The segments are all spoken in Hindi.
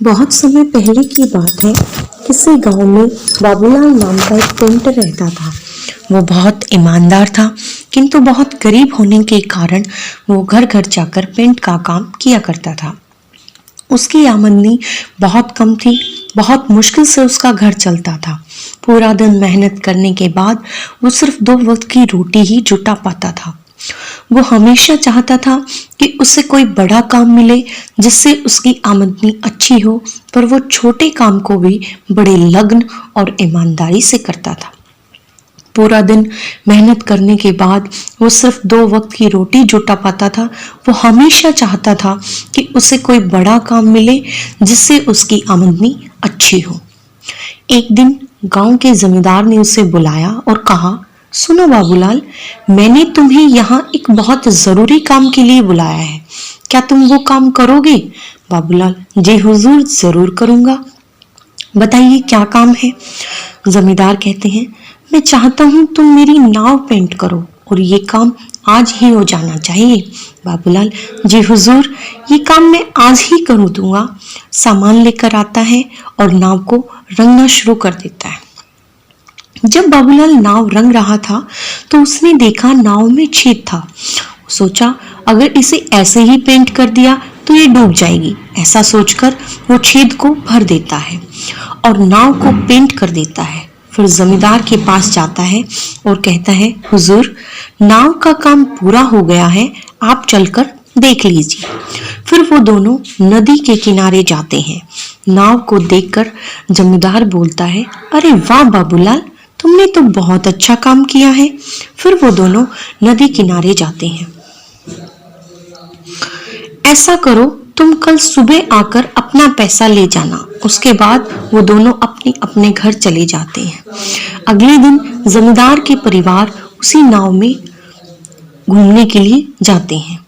बहुत समय पहले की बात है। किसी गांव में बाबूलाल नाम का एक पेंटर रहता था। वो बहुत ईमानदार था, किंतु बहुत गरीब होने के कारण वो घर घर जाकर पेंट का काम किया करता था। उसकी आमदनी बहुत कम थी। बहुत मुश्किल से उसका घर चलता था। पूरा दिन मेहनत करने के बाद वो सिर्फ 2 वक्त की रोटी ही जुटा पाता था। वो हमेशा चाहता था कि उसे कोई बड़ा काम मिले जिससे उसकी आमदनी अच्छी हो, पर वो छोटे काम को भी बड़े लगन और ईमानदारी से करता था। पूरा दिन मेहनत करने के बाद वो सिर्फ 2 वक्त की रोटी जुटा पाता था। वो हमेशा चाहता था कि उसे कोई बड़ा काम मिले जिससे उसकी आमदनी अच्छी हो। एक दिन गांव के जमींदार ने उसे बुलाया और कहा, सुनो बाबूलाल, मैंने तुम्हें यहाँ एक बहुत जरूरी काम के लिए बुलाया है। क्या तुम वो काम करोगे? बाबूलाल, जी हुजूर, जरूर करूंगा। बताइए क्या काम है? जमींदार कहते हैं, मैं चाहता हूँ तुम मेरी नाव पेंट करो और ये काम आज ही हो जाना चाहिए। बाबूलाल, जी हुजूर, ये काम मैं आज ही कर दूंगा। सामान लेकर आता है और नाव को रंगना शुरू कर देता है। जब बाबूलाल नाव रंग रहा था तो उसने देखा नाव में छेद था। सोचा, अगर इसे ऐसे ही पेंट कर दिया तो ये डूब जाएगी। ऐसा सोचकर वो छेद को भर देता है और नाव को पेंट कर देता है। फिर जमींदार के पास जाता है और कहता है, हुजूर, नाव का काम पूरा हो गया है, आप चलकर देख लीजिए। फिर वो दोनों नदी के किनारे जाते हैं। नाव को देखकर जमींदार बोलता है, अरे वाह बाबूलाल, तुमने तो बहुत अच्छा काम किया है। फिर वो दोनों नदी किनारे जाते हैं। ऐसा करो, तुम कल सुबह आकर अपना पैसा ले जाना। उसके बाद वो दोनों अपने अपने घर चले जाते हैं। अगले दिन जमींदार के परिवार उसी नाव में घूमने के लिए जाते हैं।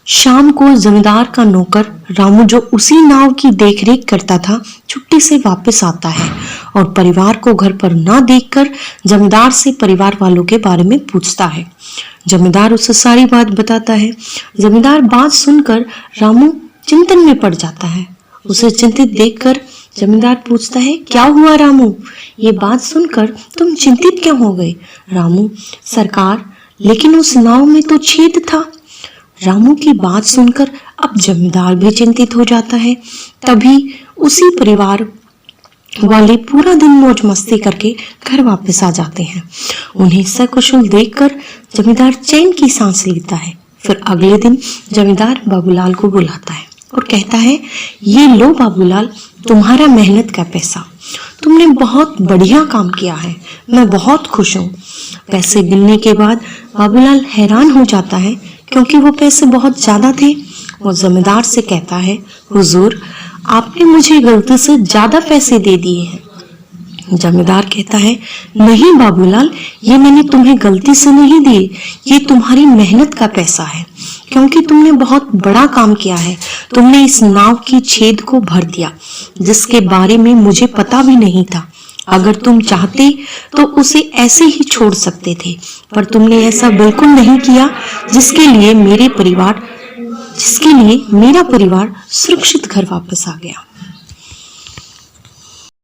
शाम को जमींदार का नौकर रामू, जो उसी नाव की देखरेख करता था, छुट्टी से वापस आता है और परिवार को घर पर ना देखकर जमींदार से परिवार वालों के बारे में पूछता है। जमींदार उसे सारी बात बताता है। जमींदार बात सुनकर रामू चिंतन में पड़ जाता है। उसे चिंतित देखकर जमींदार पूछता है, क्या हुआ रामू? ये बात सुनकर तुम चिंतित क्यों हो गए? रामू, सरकार, लेकिन उस नाव में तो छेद था। रामू की बात सुनकर अब जमींदार भी चिंतित हो जाता है। तभी उसी परिवार वाले पूरा दिन मौज मस्ती करके घर वापस आ जाते हैं। उन्हें सकुशल देखकर जमींदार चैन की सांस लेता है। फिर अगले दिन जमींदार बाबूलाल को बुलाता है और कहता है, ये लो बाबूलाल, तुम्हारा मेहनत का पैसा। तुमने बहुत बढ़िया काम किया है, मैं बहुत खुश हूँ। पैसे गिनने के बाद बाबूलाल हैरान हो जाता है क्योंकि वो पैसे बहुत ज्यादा थे। वो जमींदार से कहता है, हुजूर, आपने मुझे गलती से ज्यादा पैसे दे दिए हैं। जमींदार कहता है, नहीं बाबूलाल, ये मैंने तुम्हें गलती से नहीं दिए, ये तुम्हारी मेहनत का पैसा है, क्योंकि तुमने बहुत बड़ा काम किया है। तुमने इस नाव की छेद को भर दिया, जिसके बारे में मुझे पता भी नहीं था। अगर तुम चाहते तो उसे ऐसे ही छोड़ सकते थे, पर तुमने ऐसा बिल्कुल नहीं किया, जिसके लिए मेरा परिवार सुरक्षित घर वापस आ गया।